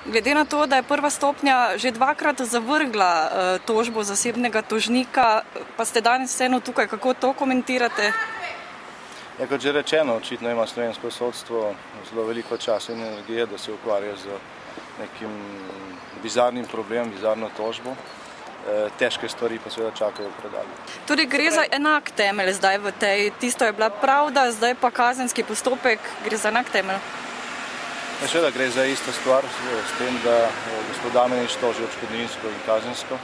Glede na to, da je prva stopnja že dvakrat zavrgla tožbo zasebnega tožnika, pa ste danes vseeno tukaj, kako to komentirate? Ja, kot že rečeno, očitno ima slovensko sodstvo zelo veliko časa in energije, da se ukvarja z nekim bizarnim problemom, bizarno tožbo. Težke stvari pa seveda čakajo v predalju. Torej gre za enak temelj zdaj v tej, tisto je bila pravda, zdaj pa kazenski postopek, gre za enak temelj? Ja, seveda gre za isto stvar, s tem, da gospod Damjanić toži odškodninsko in kazensko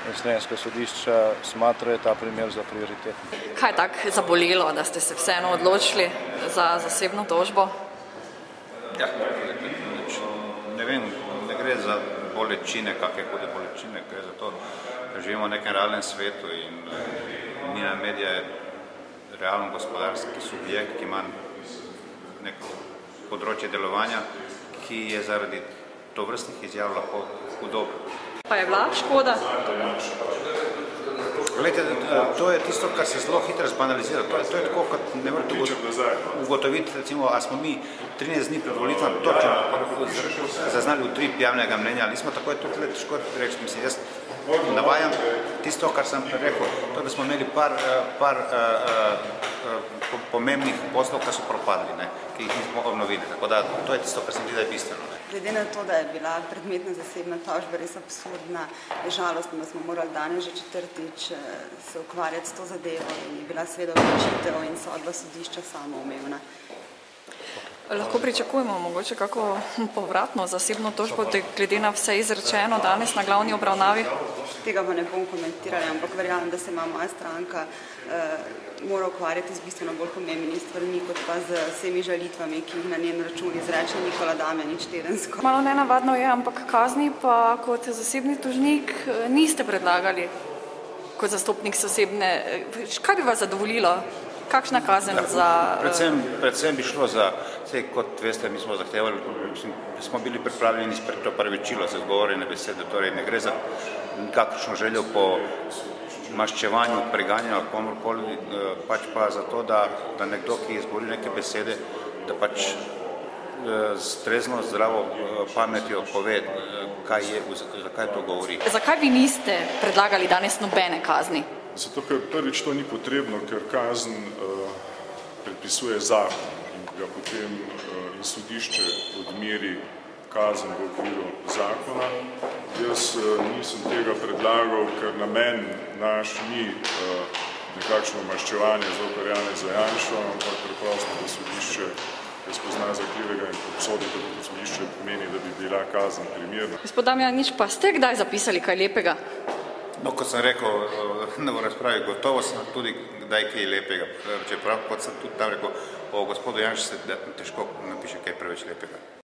in slovenska sodišča smatrajo ta primer za prioritetno. Kaj je tako zabolelo, da ste se vseeno odločili za zasebno tožbo? Ja, ne vem, ne gre za bolečine, kakve hude bolečine, gre za to, da živimo v nekem realnem svetu in Nina Media je realen gospodarski subjekt, ki ima neko področje delovanja, ki je zaradi tovrstnih izjav lahko hudo. Pa je bila škoda? Glejte, to je tisto, kar se zelo hitro zbanalizira. To je tako, kot ne morete ugotoviti, recimo, a smo mi 13 dni pred volitvami točno zaznali utrip javnega mnenja, ali smo takoj tudi težko reči, mislim, jaz navajam tisto, kar sem rekel, to, da smo imeli par pomembnih poslov, ki so propadli, ki jih nismo obnovili. Tako da to je tisto, kar se mi zdi, da je bistveno. Glede na to, da je bila predmetna zasebna tožba res absurdna, je žalostno, da smo morali danes že četrtič se ukvarjati s to zadevo in je bila seveda odločitev in sodba sodišča samoumevna. Lahko pričakujemo mogoče kako povratno zasebno tožbo, glede na vse izrečeno danes na glavni obravnavi? Tega pa ne bom komentirala, ampak verjamem, da se ima moja stranka mora ukvarjati z bistveno bolj pomembnimi stvarmi, kot pa z vsemi žalitvami, ki jih na njen račun izreče Nikola Damjanić tedensko. Malo nenavadno je, ampak kazni pa kot zasebni tožnik niste predlagali kot zastopnik zasebne. Kaj bi vas zadovoljilo? Kakšna kazen za... Predvsem bi šlo za, kot veste, mi smo zahtevali, smo bili pripravljeni to pravičilo za izgovorjene besede, torej ne gre za kakršno željo po maščevanju, preganjanju ali komorkoli, pač pa za to, da nekdo, ki izgovori neke besede, da pač s trezno, zdravo pametjo pove, zakaj to govori. Zakaj vi niste predlagali danes nobene kazni? Zato, ker prvič to ni potrebno, ker kazen predpisuje zakon in ga potem sodišče odmeri kazen v okviru zakona. Jaz nisem tega predlagal, ker namen naš ni nekakšno maščevanje zoper Janeza Janšo, ampak preprosto, da sodišče spozna za krivega in obsodi, da sodišče meni, da bi bila kazen primerna. Gospod Damjanić, pa ste kdaj zapisali kaj lepega? No, kot sem rekel v razpravi, gotovo sem tudi kdaj kaj lepega. Čeprav, kot sem tudi tam rekel, o gospodu Janši se težko napiše kaj preveč lepega.